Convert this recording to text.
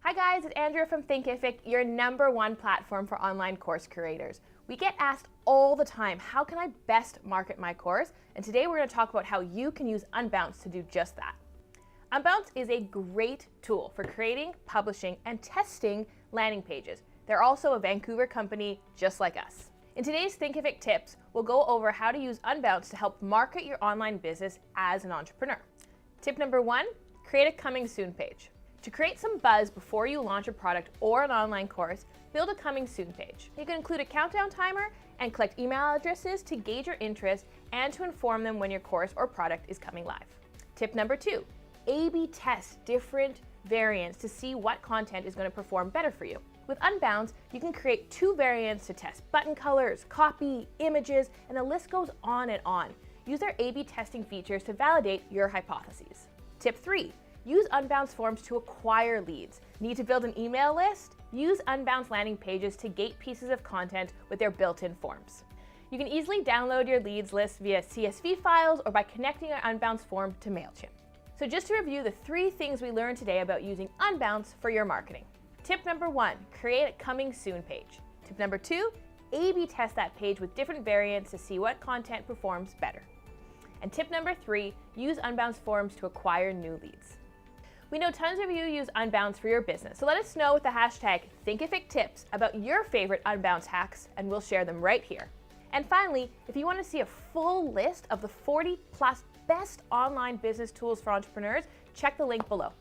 Hi guys, it's Andrea from Thinkific, your #1 platform for online course creators. We get asked all the time, how can I best market my course? And today we're going to talk about how you can use Unbounce to do just that. Unbounce is a great tool for creating, publishing, and testing landing pages. They're also a Vancouver company just like us. In today's Thinkific tips, we'll go over how to use Unbounce to help market your online business as an entrepreneur. Tip number 1, create a coming soon page. To create some buzz before you launch a product or an online course, build a coming soon page. You can include a countdown timer and collect email addresses to gauge your interest and to inform them when your course or product is coming live. Tip number 2, A/B test different variants to see what content is going to perform better for you. With Unbounce, you can create 2 variants to test button colors, copy, images, and the list goes on and on. Use their A/B testing features to validate your hypotheses. Tip 3, use Unbounce forms to acquire leads. Need to build an email list? Use Unbounce landing pages to gate pieces of content with their built-in forms. You can easily download your leads list via CSV files or by connecting your Unbounce form to MailChimp. So just to review the 3 things we learned today about using Unbounce for your marketing. Tip number 1, create a coming soon page. Tip number 2, A/B test that page with different variants to see what content performs better. And tip number 3, use Unbounce forms to acquire new leads. We know tons of you use Unbounce for your business, so let us know with the hashtag #ThinkificTips about your favorite Unbounce hacks, and we'll share them right here. And finally, if you want to see a full list of the 40+ best online business tools for entrepreneurs, check the link below.